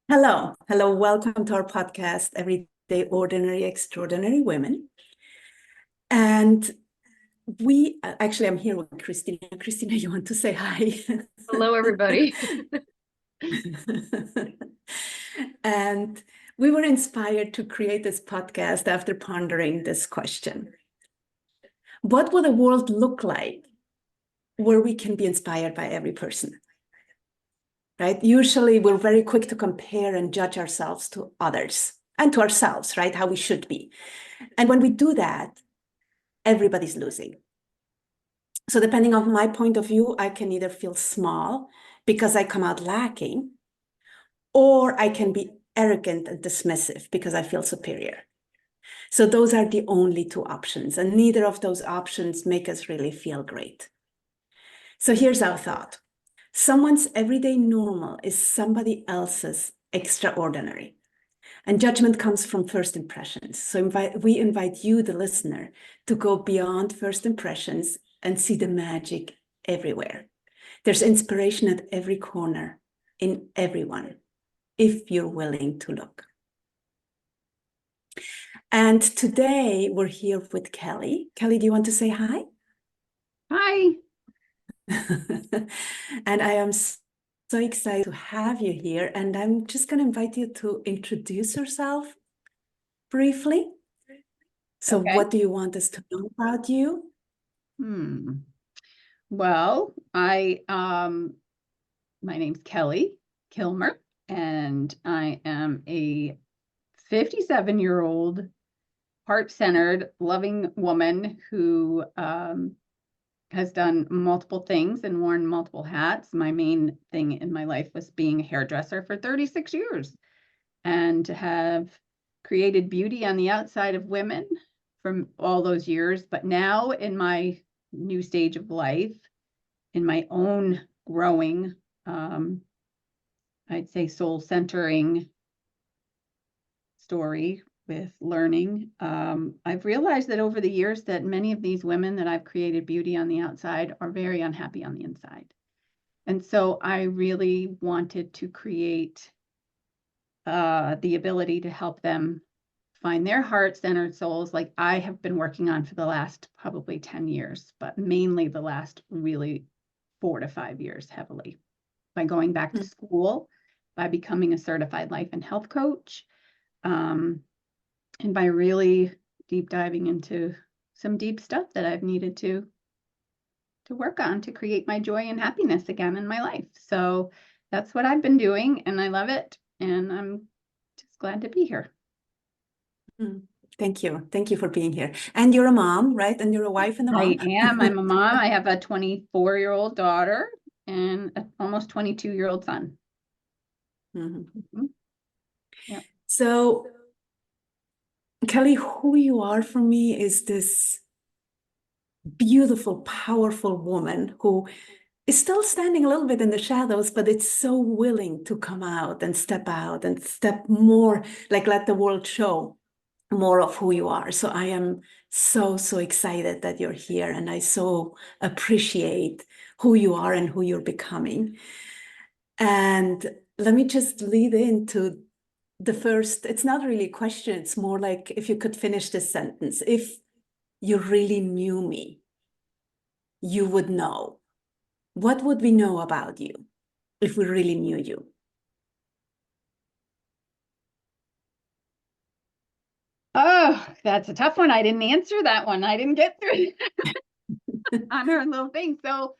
Hello, welcome to our podcast, Everyday Ordinary Extraordinary Women. And I'm here with Christina. Christina, you want to say hi? Hello, everybody. And we were inspired to create this podcast after pondering this question. What would a world look like where we can be inspired by every person? Right? Usually we're very quick to compare and judge ourselves to others and to ourselves, right? How we should be. And when we do that, everybody's losing. So depending on my point of view, I can either feel small because I come out lacking, or I can be arrogant and dismissive because I feel superior. So those are the only two options, and neither of those options make us really feel great. So here's our thought. Someone's everyday normal is somebody else's extraordinary. And judgment comes from first impressions. So we invite you, the listener, to go beyond first impressions and see the magic everywhere. There's inspiration at every corner, in everyone, if you're willing to look. And today we're here with Kelly. Kelly, do you want to say hi? Hi. And I am so excited to have you here. And I'm just going to invite you to introduce yourself briefly. So Okay. what do you want us to know about you? Well, my name's Kelly Kilmer, and I am a 57-year-old heart-centered, loving woman who has done multiple things and worn multiple hats. My main thing in my life was being a hairdresser for 36 years, and to have created beauty on the outside of women from all those years. But now in my new stage of life, in my own growing, I'd say soul centering story with learning, I've realized that over the years that many of these women that I've created beauty on the outside are very unhappy on the inside. And so I really wanted to create the ability to help them find their heart-centered souls, like I have been working on for the last probably 10 years, but mainly the last really 4 to 5 years heavily, by going back to school, by becoming a certified life and health coach, and by really deep diving into some deep stuff that I've needed to work on to create my joy and happiness again in my life. So that's what I've been doing, and I love it, and I'm just glad to be here. Thank you. Thank you for being here. And you're a mom, right? And you're a wife and a mom. I am. I'm a mom. I have a 24-year-old daughter and an almost 22-year-old son. Yeah. So, Kelly, who you are for me is this beautiful, powerful woman who is still standing a little bit in the shadows, but it's so willing to come out and step more, like let the world show more of who you are. So I am so excited that you're here, and I so appreciate who you are and who you're becoming. And let me just lead into the first, it's not really a question, it's more like if you could finish this sentence. If you really knew me, you would know. What would we know about you if we really knew you? Oh, that's a tough one. I didn't answer that one. I didn't get through on her little thing. So,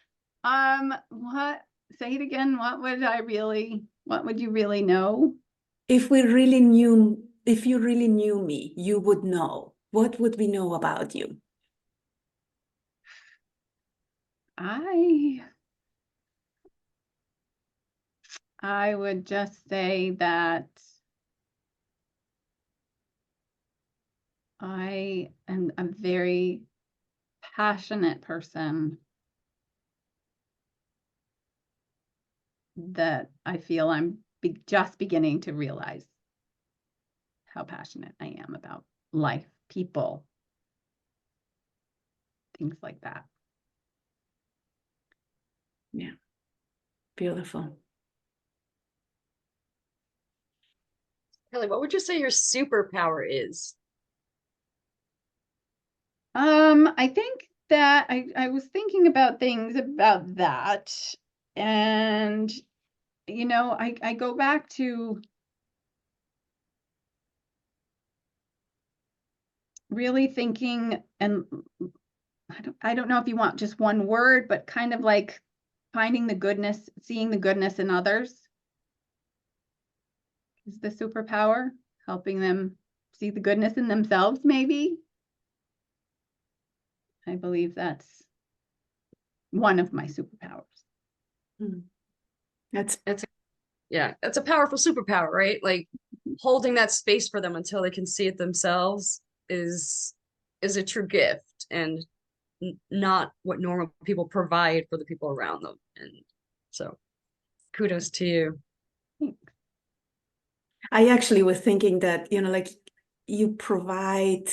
say it again. What would you really know? If you really knew me, you would know. What would we know about you? I would just say that I am a very passionate person that I feel I'm just beginning to realize how passionate I am about life, people, things like that. Yeah, beautiful. Kelly, what would you say your superpower is? I think that I was thinking about things about that, and I go back to really thinking, and I don't know if you want just one word, but kind of like finding the goodness, seeing the goodness in others is the superpower, helping them see the goodness in themselves, maybe. I believe that's one of my superpowers. Mm. That's It's yeah, it's a powerful superpower, right? Like holding that space for them until they can see it themselves is is a true gift and not what normal people provide for the people around them. And so kudos to you. I actually was thinking that, like you provide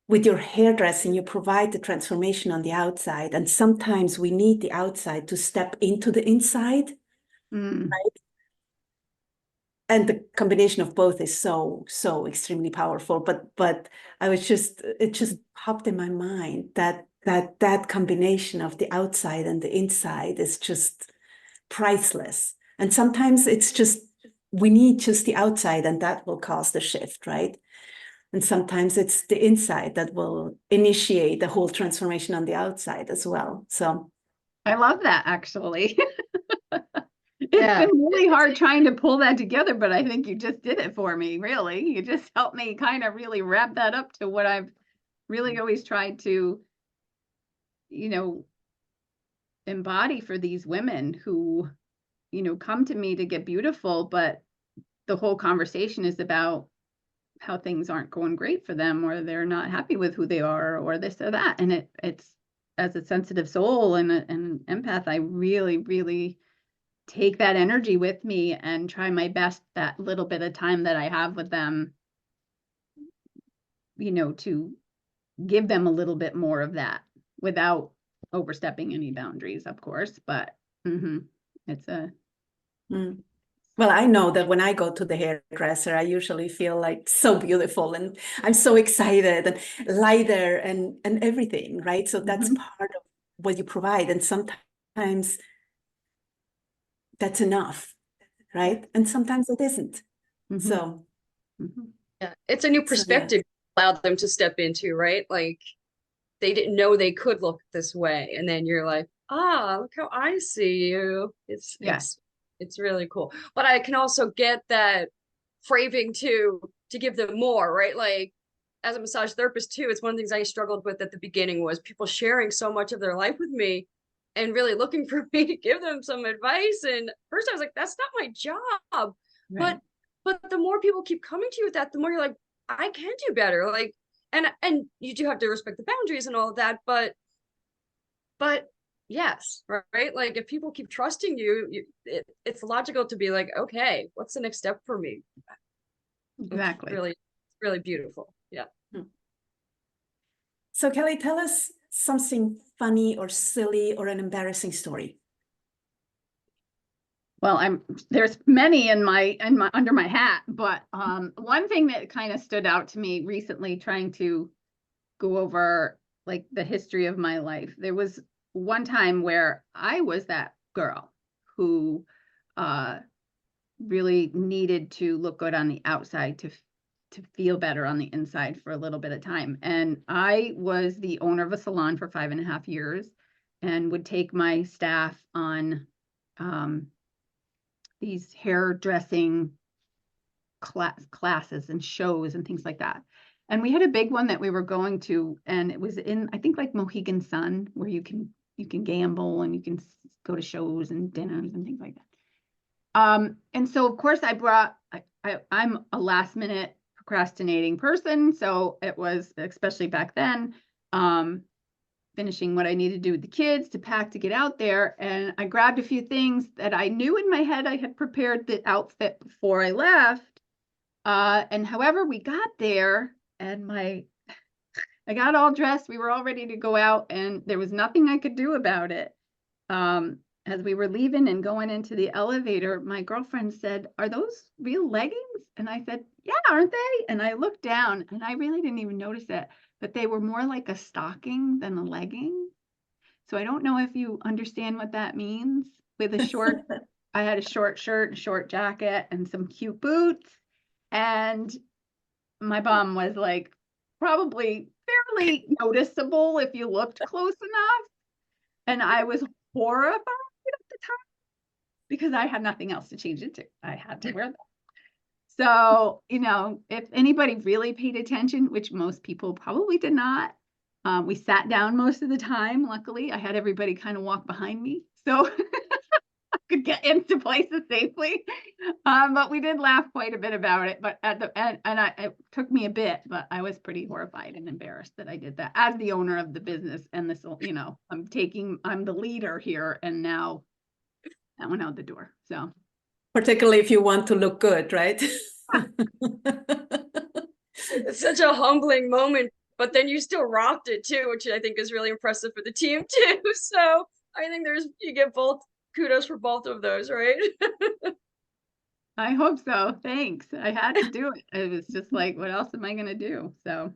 with your hairdressing, you provide the transformation on the outside. And sometimes we need the outside to step into the inside. Mm, And the combination of both is so, so extremely powerful. But it just popped in my mind that combination of the outside and the inside is just priceless. And sometimes it's just, we need just the outside and that will cause the shift, right? And sometimes it's the inside that will initiate the whole transformation on the outside as well. So, I love that, actually. It's Yeah. been really hard trying to pull that together, but I think you just did it for me, really. You just helped me kind of really wrap that up to what I've really always tried to, you know, embody for these women who, come to me to get beautiful, but the whole conversation is about how things aren't going great for them, or they're not happy with who they are, or this or that. And it's as a sensitive soul and an empath, I really, really take that energy with me and try my best that little bit of time that I have with them, to give them a little bit more of that without overstepping any boundaries, of course. But it's a mm. Well, I know that when I go to the hairdresser, I usually feel like so beautiful and I'm so excited and lighter and everything, right? So that's mhm, part of what you provide. And sometimes that's enough, right? And sometimes it isn't. mhm, So, mhm. Yeah. It's a new so yeah. perspective allow them to step into, right? Like they didn't know they could look this way. And then you're like, ah, look how I see you. Yeah. It's really cool. But I can also get that craving to give them more, right? Like as a massage therapist too, it's one of the things I struggled with at the beginning was people sharing so much of their life with me and really looking for me to give them some advice. And first I was like, that's not my job. Right. But the more people keep coming to you with that, the more you're like, I can do better. Like and you do have to respect the boundaries and all of that, but yes, right? Like if people keep trusting you, it's logical to be like, okay, what's the next step for me? It's Exactly. really beautiful. Yeah. Hmm. So Kelly, tell us something funny or silly or an embarrassing story. Well, there's many in my under my hat, but one thing that kind of stood out to me recently, trying to go over like the history of my life. There was one time where I was that girl who uh, really needed to look good on the outside to feel better on the inside for a little bit of time. And I was the owner of a salon for 5.5 years and would take my staff on um, these hairdressing classes and shows and things like that. And we had a big one that we were going to, and it was in, I think, like Mohegan Sun, where you can gamble and you can go to shows and dinners and things like that. And so of course I'm a last minute procrastinating person. So it was, especially back then, finishing what I needed to do with the kids to pack to get out there. And I grabbed a few things that I knew in my head I had prepared the outfit before I left. And however we got there and I got all dressed, we were all ready to go out and there was nothing I could do about it. As we were leaving and going into the elevator, my girlfriend said, "Are those real leggings?" And I said, yeah, aren't they? And I looked down and I really didn't even notice it, but they were more like a stocking than a legging. So I don't know if you understand what that means. With a short, I had a short shirt, a short jacket, and some cute boots. And my bum was like probably fairly noticeable if you looked close enough. And I was horrified at the time because I had nothing else to change into. I had to wear them. So, you know, if anybody really paid attention, which most people probably did not, we sat down most of the time. Luckily, I had everybody kind of walk behind me, so I could get into places safely. But we did laugh quite a bit about it. But it took me a bit, but I was pretty horrified and embarrassed that I did that as the owner of the business. And this, you know, I'm the leader here, and now that went out the door. So. Particularly if you want to look good, right? It's such a humbling moment, but then you still rocked it too, which I think is really impressive for the team too. So I think you get both kudos for both of those, right? I hope so. Thanks. I had to do it. It was just like, what else am I going to do? So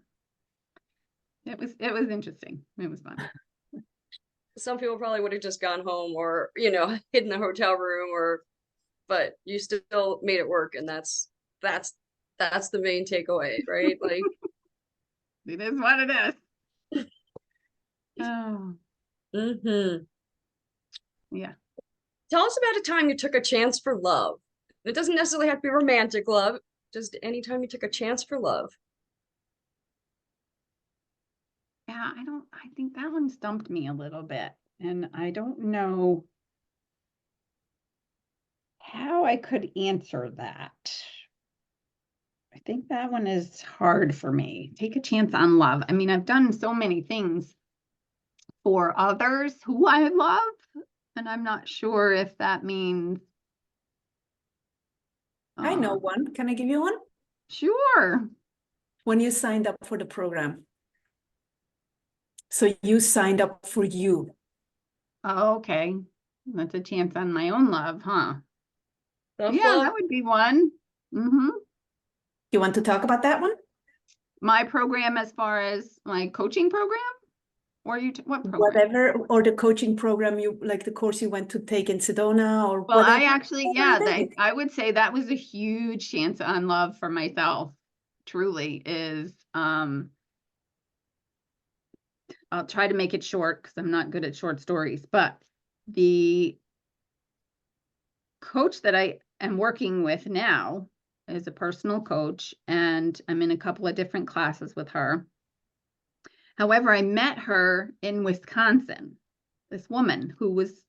it was interesting. It was fun. Some people probably would have just gone home or, you know, hid in the hotel room but you still made it work. And that's the main takeaway, right? Like, it is what it is. Oh, yeah. Tell us about a time you took a chance for love. It doesn't necessarily have to be romantic love, just anytime you took a chance for love. Yeah, I think that one stumped me a little bit. And I don't know how I could answer that. I think that one is hard for me. Take a chance on love. I mean, I've done so many things for others who I love, and I'm not sure if that means. I know one. Can I give you one? Sure. When you signed up for the program. So you signed up for you. Oh, okay. That's a chance on my own love, huh? Yeah, Love. that would be one. Mm-hmm. You want to talk about that one? My program as far as my coaching program? Or what program? Whatever, or the coaching program you like, the course you went to take in Sedona, or well, whatever. I actually, yeah, I would say that was a huge chance on love for myself. Truly is. I'll try to make it short because I'm not good at short stories, but the coach that I am working with now is a personal coach, and I'm in a couple of different classes with her. However, I met her in Wisconsin, this woman who was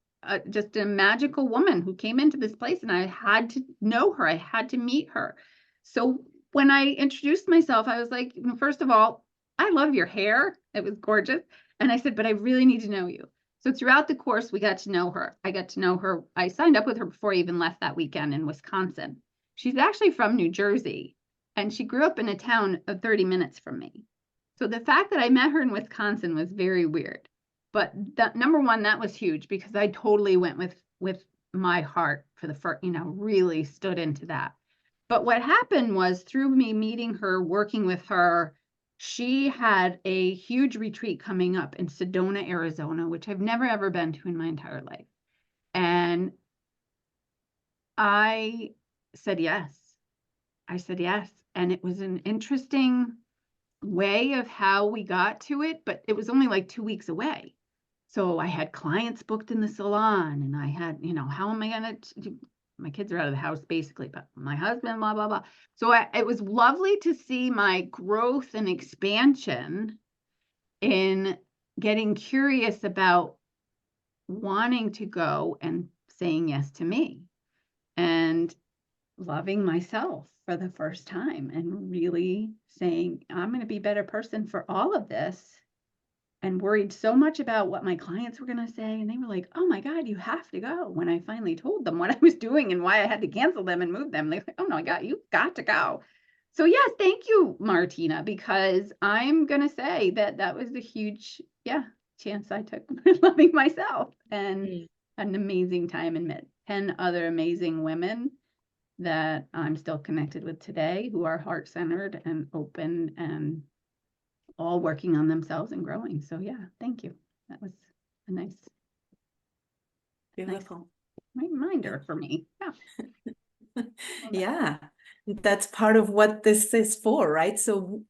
just a magical woman who came into this place, and I had to know her. I had to meet her. So when I introduced myself, I was like, first of all, I love your hair. It was gorgeous. And I said, but I really need to know you. So throughout the course, we got to know her. I got to know her. I signed up with her before I even left that weekend in Wisconsin. She's actually from New Jersey, and she grew up in a town of 30 minutes from me. So the fact that I met her in Wisconsin was very weird. But that, number one, that was huge because I totally went with my heart for the first, really stood into that. But what happened was through me meeting her, working with her, she had a huge retreat coming up in Sedona, Arizona, which I've never, ever been to in my entire life. And I said yes. I said yes. And it was an interesting way of how we got to it, but it was only like 2 weeks away. So I had clients booked in the salon, and I had, how am I going to do? My kids are out of the house basically, but my husband, blah, blah, blah. So it was lovely to see my growth and expansion in getting curious about wanting to go and saying yes to me and loving myself for the first time and really saying, I'm going to be a better person for all of this. And worried so much about what my clients were going to say. And they were like, oh my God, you have to go. When I finally told them what I was doing and why I had to cancel them and move them, they're like, oh no, you got to go. So yes, thank you, Martina, because I'm going to say that was a huge, chance I took for loving myself, and an amazing time and met 10 other amazing women. that I'm still connected with today, who are heart-centered and open and all working on themselves and growing. So yeah, thank you. That was a nice Beautiful. reminder for me. Yeah. Yeah, that's part of what this is for, right? So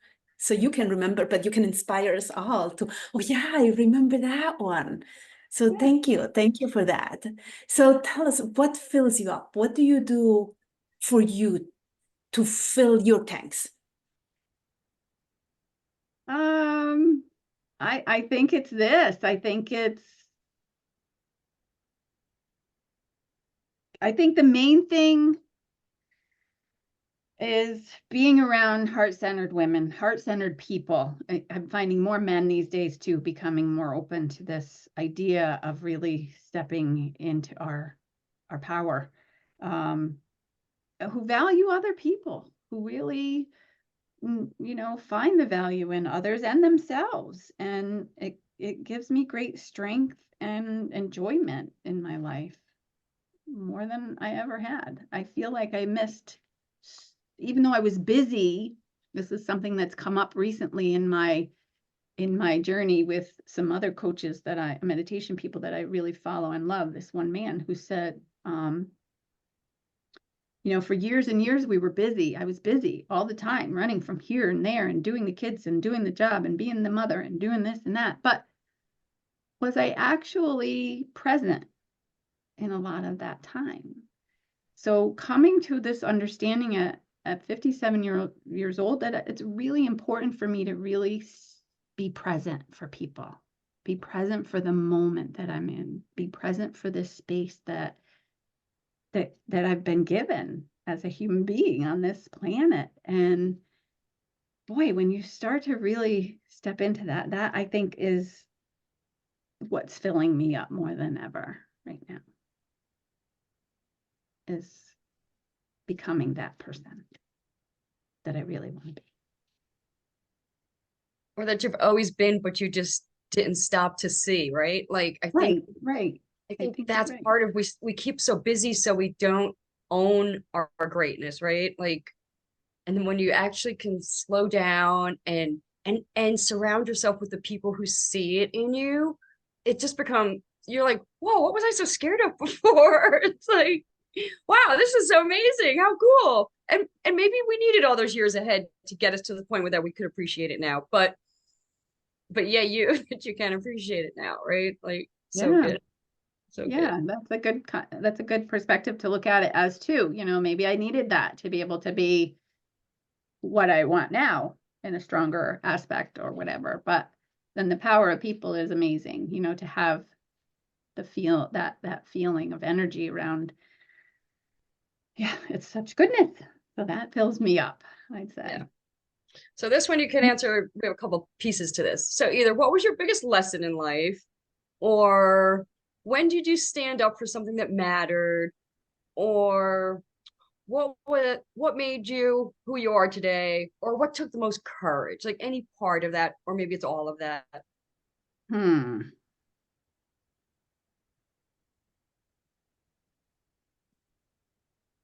you can remember, but you can inspire us all to, oh yeah, I remember that one. So Yeah. thank you for that. So tell us, what fills you up? What do you do for you to fill your tanks? I think it's this. I think the main thing is being around heart-centered women, heart-centered people. I'm finding more men these days too, becoming more open to this idea of really stepping into our power, who value other people, who really, find the value in others and themselves. And it gives me great strength and enjoyment in my life, more than I ever had. I feel like I missed, even though I was busy. This is something that's come up recently in my journey with some other coaches meditation people that I really follow and love. This one man who said, for years and years, we were busy. I was busy all the time, running from here and there and doing the kids and doing the job and being the mother and doing this and that. But was I actually present in a lot of that time? So coming to this understanding at 57 years old, that it's really important for me to really be present for people, be present for the moment that I'm in, be present for this space that I've been given as a human being on this planet. And boy, when you start to really step into that I think is what's filling me up more than ever right now, is becoming that person that I really want to be. Or that you've always been, but you just didn't stop to see, right? Like I think Right. I think think that's right. part of we keep so busy so we don't own our greatness, right? Like, and then when you actually can slow down and surround yourself with the people who see it in you, it just you're like, whoa, what was I so scared of before? It's like, wow, this is so amazing. How cool. And maybe we needed all those years ahead to get us to the point where that we could appreciate it now. But yeah, you can appreciate it now, right? Like so Yeah. good. So Yeah, good. that's a good perspective to look at it as too. Maybe I needed that to be able to be what I want now in a stronger aspect or whatever. But then the power of people is amazing, to have that feeling of energy around. Yeah, it's such goodness. So that fills me up, I'd say. Yeah. So this one you can answer, we have a couple pieces to this. So either what was your biggest lesson in life, or when did you stand up for something that mattered, or what made you who you are today, or what took the most courage? Like any part of that, or maybe it's all of that.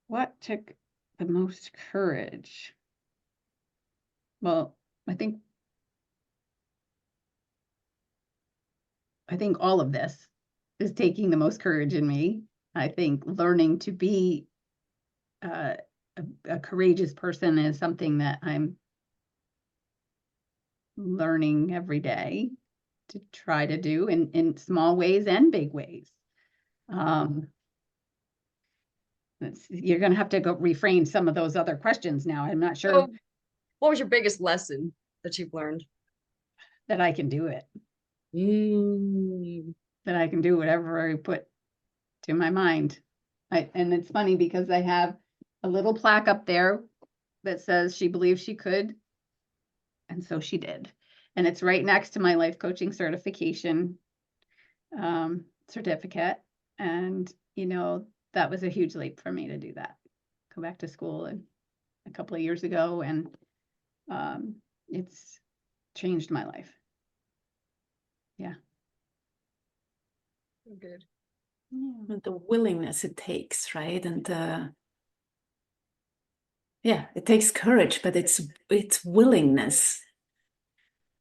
What took the most courage? Well, I think all of this is taking the most courage in me. I think learning to be a courageous person is something that I'm learning every day to try to do in small ways and big ways. You're going to have to go reframe some of those other questions now. I'm not sure So what was your biggest lesson that you've learned? that I can do it, that I can do whatever I put to my mind. And it's funny because I have a little plaque up there that says she believed she could, and so she did. And it's right next to my life coaching certification certificate. And, that was a huge leap for me to do that. Go back to school a couple of years ago, and it's changed my life. Yeah. Good. The willingness it takes, right? And Yeah, it takes courage, but it's willingness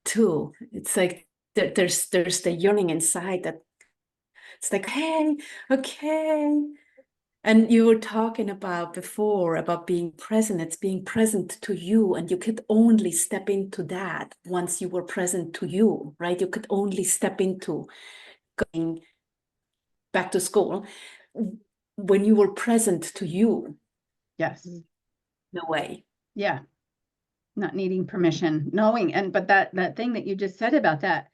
too. It's like there's the yearning inside that it's like, hey, okay. And you were talking about before about being present. It's being present to you, and you could only step into that once you were present to you, right? You could only step into going back to school when you were present to you. Yes. No way. Yeah. Not needing permission, knowing. And but that thing that you just said about that,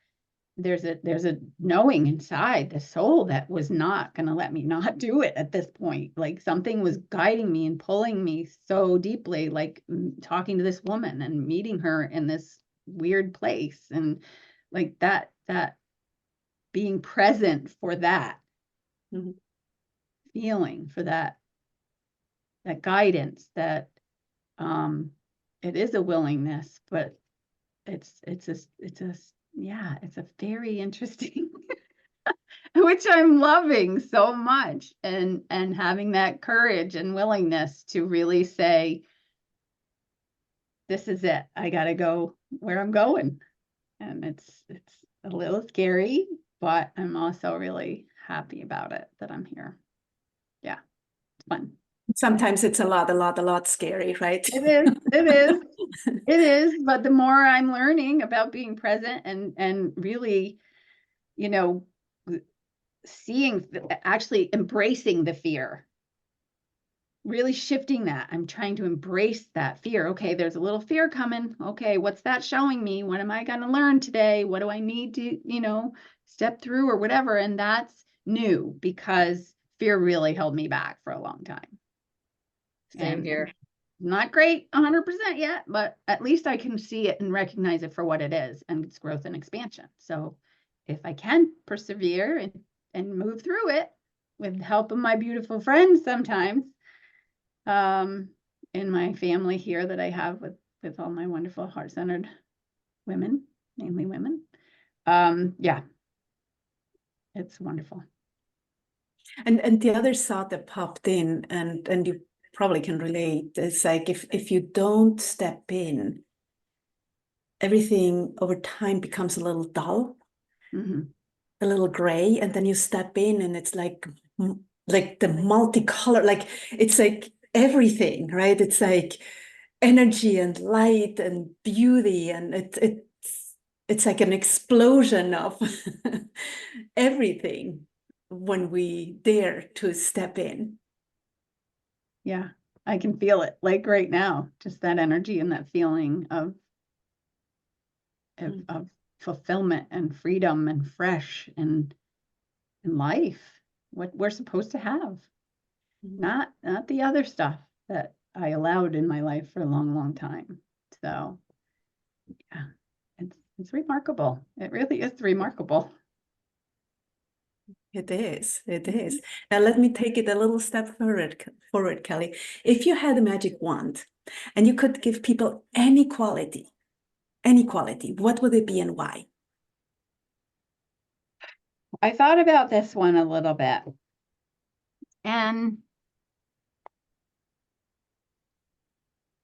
there's a knowing inside the soul that was not going to let me not do it at this point. Like something was guiding me and pulling me so deeply, like talking to this woman and meeting her in this weird place, and like that being present for that feeling, for that guidance, that it is a willingness, but it's a very interesting which I'm loving so much, and having that courage and willingness to really say, this is it. I got to go where I'm going. And it's a little scary, but I'm also really happy about it, that I'm here. Yeah, it's fun. Sometimes it's a lot scary, right? It is. But the more I'm learning about being present and really, seeing, actually embracing the fear, really shifting that. I'm trying to embrace that fear. Okay, there's a little fear coming. Okay, what's that showing me? What am I going to learn today? What do I need to, step through or whatever? And that's new, because fear really held me back for a long time. Same here. Not great 100% yet, but at least I can see it and recognize it for what it is, and its growth and expansion. So if I can persevere and move through it with the help of my beautiful friends sometimes, in my family here that I have with all my wonderful heart-centered women, mainly women, yeah, it's wonderful. And the other thought that popped in, and you probably can relate, is like if you don't step in, everything over time becomes a little dull, a little gray, and then you step in and it's like the multicolor, like it's like everything, right? It's like energy and light and beauty, and it's like an explosion of everything when we dare to step in. Yeah, I can feel it, like right now, just that energy and that feeling of fulfillment and freedom and fresh and life, what we're supposed to have, not the other stuff that I allowed in my life for a long time. So yeah, it's remarkable. It really is remarkable. It is. Now let me take it a little step forward, Kelly. If you had a magic wand and you could give people any quality, what would it be and why? I thought about this one a little bit, and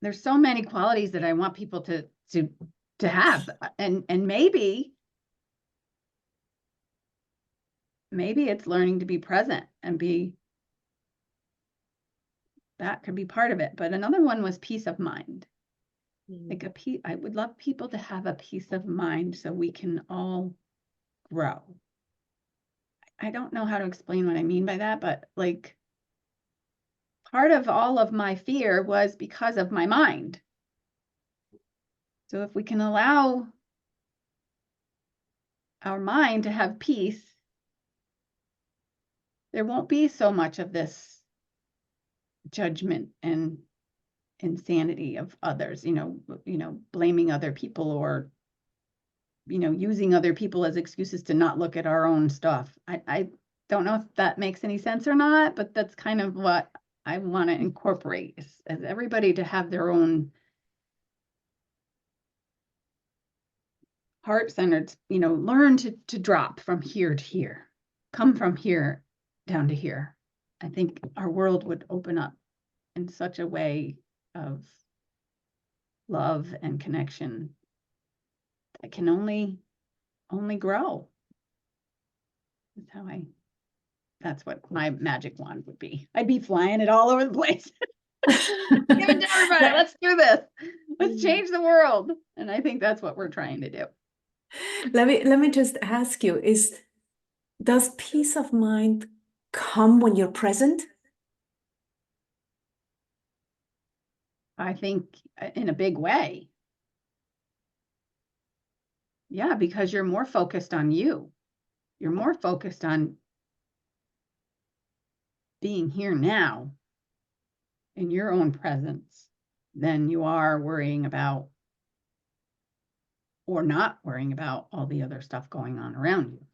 there's so many qualities that I want people to have, and maybe it's learning to be present and that could be part of it. But another one was peace of mind. Like I would love people to have a peace of mind so we can all grow. I don't know how to explain what I mean by that, but like part of all of my fear was because of my mind. So if we can allow our mind to have peace, there won't be so much of this judgment and insanity of others, blaming other people, or using other people as excuses to not look at our own stuff. I don't know if that makes any sense or not, but that's kind of what I want to incorporate, is everybody to have their own heart-centered, learn to drop from here to here, come from here down to here. I think our world would open up in such a way of love and connection that can only grow. That's what my magic wand would be. I'd be flying it all over the place. Give it to everybody. Let's do this. Let's change the world. And I think that's what we're trying to do. Let me just ask you, does peace of mind come when you're present? I think in a big way. Yeah, because you're more focused on you. You're more focused on being here now in your own presence than you are worrying about or not worrying about all the other stuff going on around you.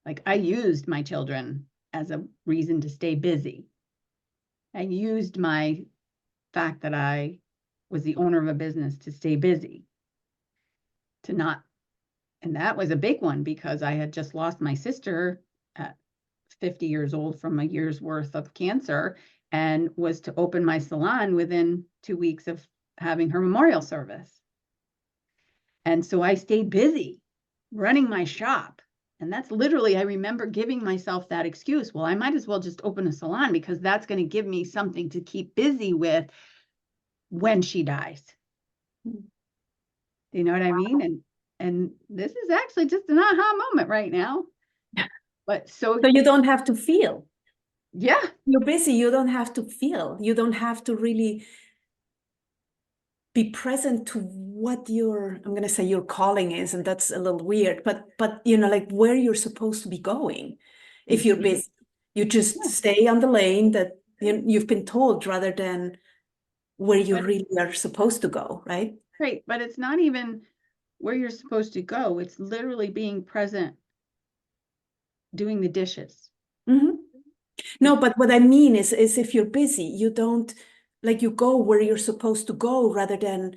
Like, I used my children as a reason to stay busy. I used my fact that I was the owner of a business to stay busy, to not, and that was a big one because I had just lost my sister at 50 years old from a year's worth of cancer, and was to open my salon within 2 weeks of having her memorial service. And so I stayed busy running my shop. And that's literally, I remember giving myself that excuse. Well, I might as well just open a salon because that's going to give me something to keep busy with when she dies. You know what I mean? And this is actually just an aha moment right now. But so you don't have to feel. Yeah. You're busy. You don't have to feel. You don't have to really be present to what I'm going to say your calling is, and that's a little weird, but like where you're supposed to be going. If you're busy, you just stay on the lane that you've been told, rather than where you really are supposed to go, right? Right, but it's not even where you're supposed to go. It's literally being present, doing the dishes. Mm-hmm. No, but what I mean is if you're busy, you don't, like, you go where you're supposed to go rather than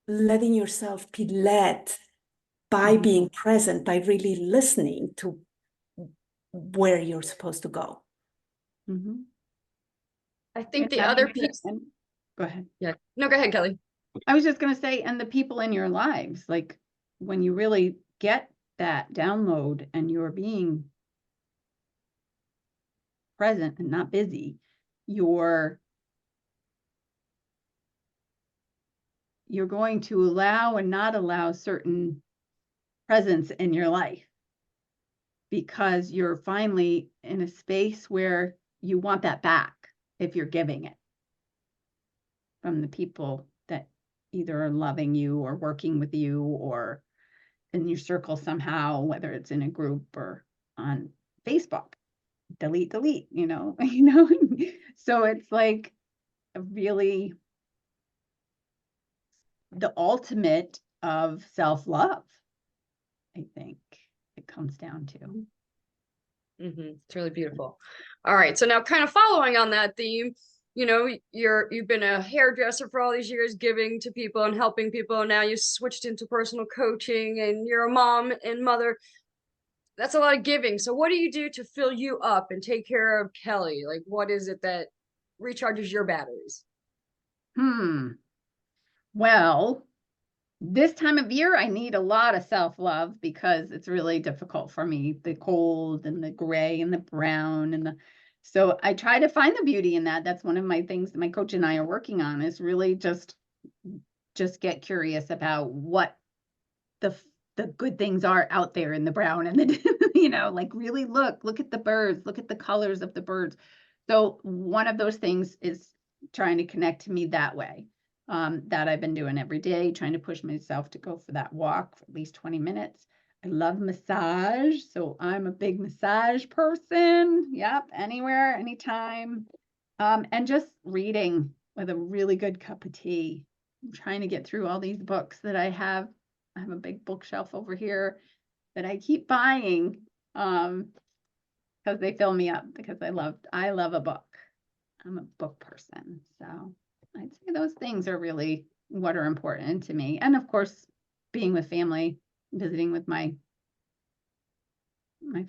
letting yourself be led by being present, by really listening to where you're supposed to go. I think the other piece. Go ahead. Yeah. No, go ahead, Kelly. I was just going to say, and the people in your lives, like when you really get that download and you're being present and not busy, you're going to allow and not allow certain presence in your life, because you're finally in a space where you want that back if you're giving it from the people that either are loving you or working with you or in your circle somehow, whether it's in a group or on Facebook. Delete, so it's like really the ultimate of self-love, I think it comes down to. It's really beautiful. All right, so now kind of following on that theme, you've been a hairdresser for all these years, giving to people and helping people, and now you switched into personal coaching, and you're a mom and mother. That's a lot of giving. So what do you do to fill you up and take care of Kelly? Like, what is it that recharges your batteries? Well, this time of year, I need a lot of self-love because it's really difficult for me, the cold and the gray and the brown so I try to find the beauty in that. That's one of my things that my coach and I are working on, is really just get curious about what the good things are out there in the brown and the, like really look at the birds, look at the colors of the birds. So one of those things is trying to connect to me that way. That I've been doing every day, trying to push myself to go for that walk for at least 20 minutes. I love massage, so I'm a big massage person. Yep, anywhere, anytime. And just reading with a really good cup of tea. I'm trying to get through all these books that I have. I have a big bookshelf over here that I keep buying because they fill me up, because I love a book. I'm a book person, so I'd say those things are really what are important to me. And of course, being with family, visiting with my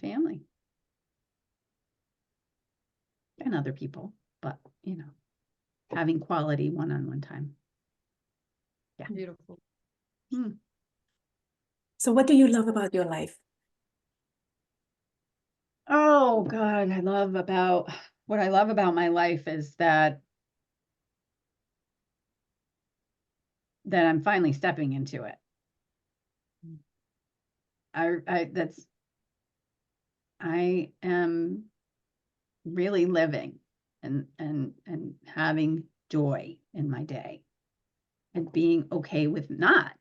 family and other people, but having quality one-on-one time. Beautiful. So what do you love about your life? Oh God, what I love about my life is that I'm finally stepping into it. I am really living and having joy in my day and being okay with not,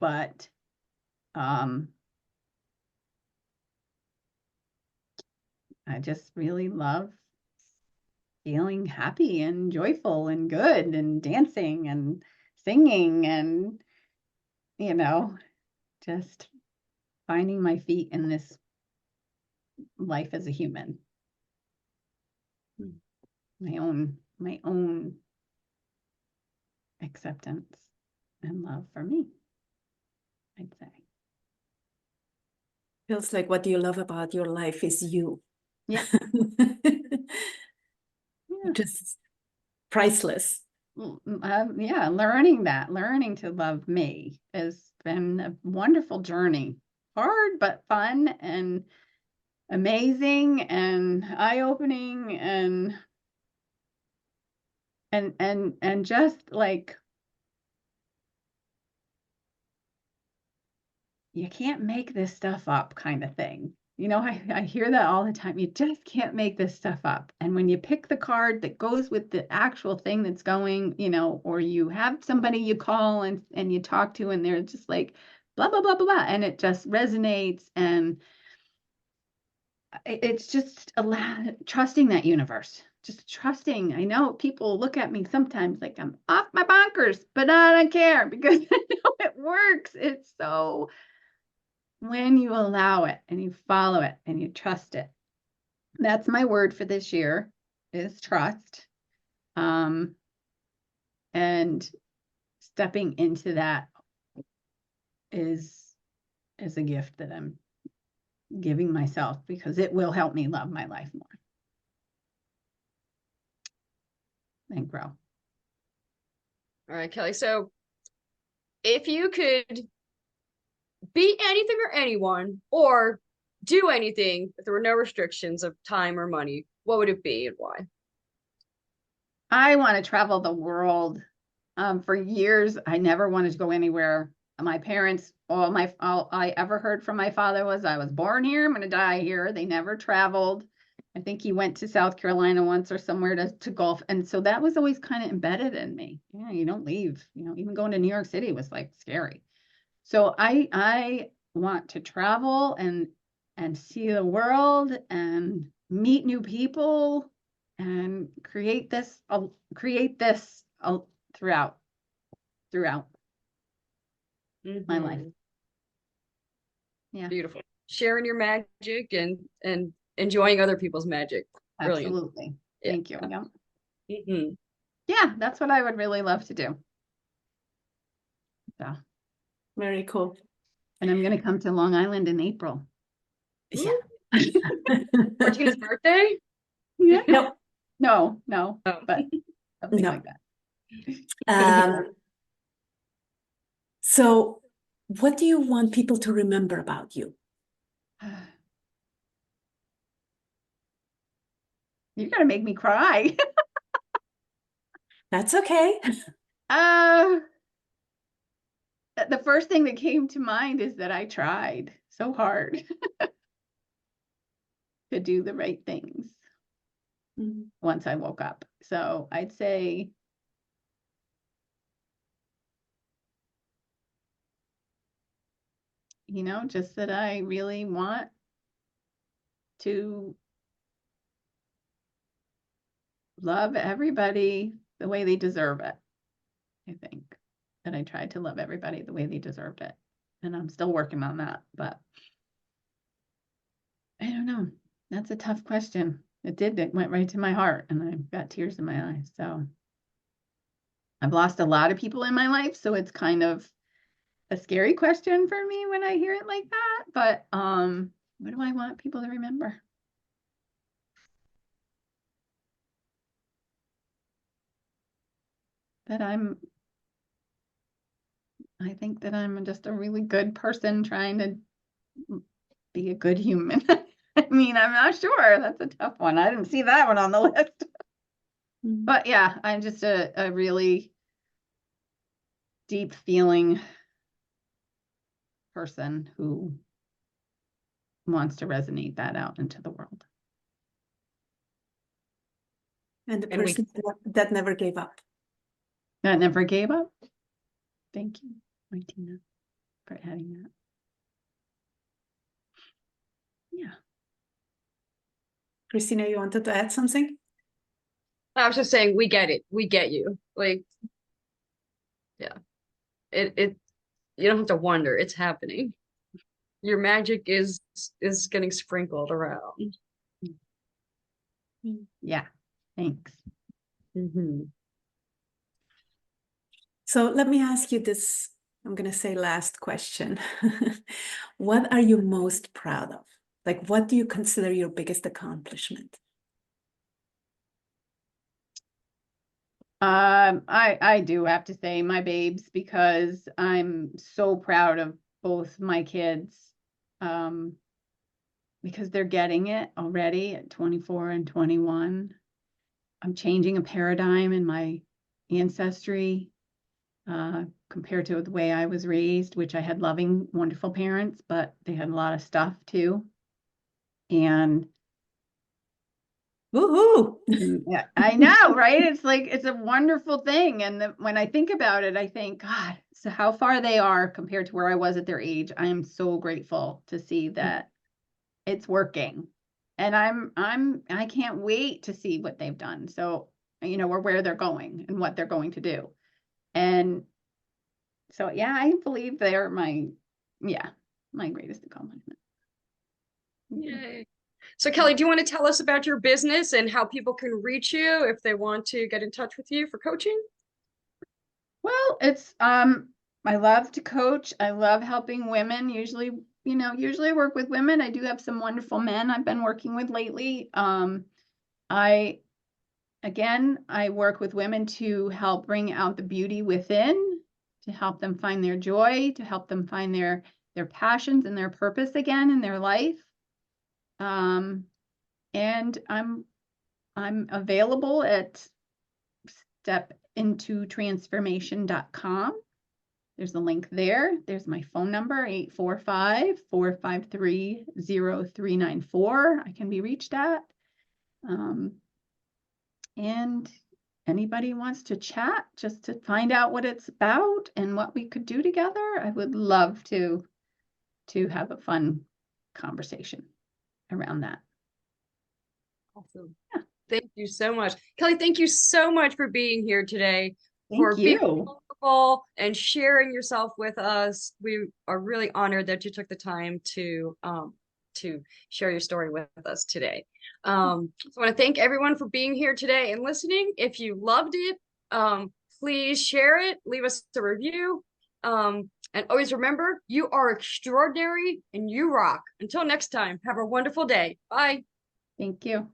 but I just really love feeling happy and joyful and good and dancing and singing and, just finding my feet in this life as a human. My own acceptance and love for me, I'd say. Feels like what you love about your life is you. Yeah. Yeah. Just priceless. Yeah, learning to love me has been a wonderful journey. Hard, but fun and amazing and eye-opening and just like, you can't make this stuff up kind of thing. I hear that all the time. You just can't make this stuff up. And when you pick the card that goes with the actual thing that's going, or you have somebody you call and you talk to, and they're just like, blah, blah, blah, blah, blah, and it just resonates. And it's just trusting that universe, just trusting. I know people look at me sometimes like I'm off my bonkers, but I don't care because I know it works. It's so, when you allow it and you follow it and you trust it. That's my word for this year, is trust. And stepping into that is a gift that I'm giving myself, because it will help me love my life more and grow. All right, Kelly. So if you could be anything or anyone or do anything if there were no restrictions of time or money, what would it be and why? I want to travel the world. For years, I never wanted to go anywhere. My parents, all I ever heard from my father was, I was born here, I'm going to die here. They never traveled. I think he went to South Carolina once or somewhere to golf. And so that was always kind of embedded in me. Yeah, you don't leave. Even going to New York City was like scary. So I want to travel and see the world and meet new people and create this throughout my life. Yeah, Beautiful. Sharing your magic and enjoying other people's magic. Brilliant. absolutely. Yeah. Thank you. Yeah. Mm-hmm. Yeah, that's what I would really love to do. So, Very cool. and I'm going to come to Long Island in April. Yeah. Martina's birthday? Yeah. Nope. No, Oh. but something No. like that. So what do you want people to remember about you? You're going to make me cry. That's okay. The first thing that came to mind is that I tried so hard to do the right things once I woke up. So I'd say, just that I really want to love everybody the way they deserve it. I think that I tried to love everybody the way they deserved it. And I'm still working on that, but I don't know. That's a tough question. It went right to my heart, and I've got tears in my eyes. So I've lost a lot of people in my life, so it's kind of a scary question for me when I hear it like that. But what do I want people to remember? that I think that I'm just a really good person trying to be a good human. I mean, I'm not sure. That's a tough one. I didn't see that one on the list. But yeah, I'm just a really deep feeling person who wants to resonate that out into the world. And the And we- person that never gave up. That never gave up. Thank you, Martina, for adding that. Yeah. Christina, you wanted to add something? I was just saying, we get it. We get you. Like, yeah, it, you don't have to wonder. It's happening. Your magic is getting sprinkled around. Yeah. Thanks. So let me ask you this, I'm going to say last question. What are you most proud of? Like, what do you consider your biggest accomplishment? I do have to say my babes, because I'm so proud of both my kids, because they're getting it already at 24 and 21. I'm changing a paradigm in my ancestry, compared to the way I was raised, which I had loving, wonderful parents, but they had a lot of stuff too. And Woohoo! yeah, I know, right? It's like, it's a wonderful thing. And when I think about it, I think, God, so how far they are compared to where I was at their age. I am so grateful to see that it's working. And I can't wait to see what they've done. So, or where they're going and what they're going to do. And so, yeah, I believe they're my greatest accomplishment. Yay. So Kelly, do you want to tell us about your business and how people can reach you if they want to get in touch with you for coaching? Well, it's I love to coach. I love helping women. Usually I work with women. I do have some wonderful men I've been working with lately. I work with women to help bring out the beauty within, to help them find their joy, to help them find their passions and their purpose again in their life. And I'm available at Stepintotransformation.com. There's a link there. There's my phone number, 845-453-0394. I can be reached at. And anybody wants to chat just to find out what it's about and what we could do together, I would love to have a fun conversation around that. Awesome. Yeah. Thank you so much. Kelly, thank you so much for being here today. Thank being you. vulnerable and sharing yourself with us. We are really honored that you took the time to share your story with us today. So I want to thank everyone for being here today and listening. If you loved it, please share it, leave us a review. And always remember, you are extraordinary and you rock. Until next time, have a wonderful day. Bye. Thank you.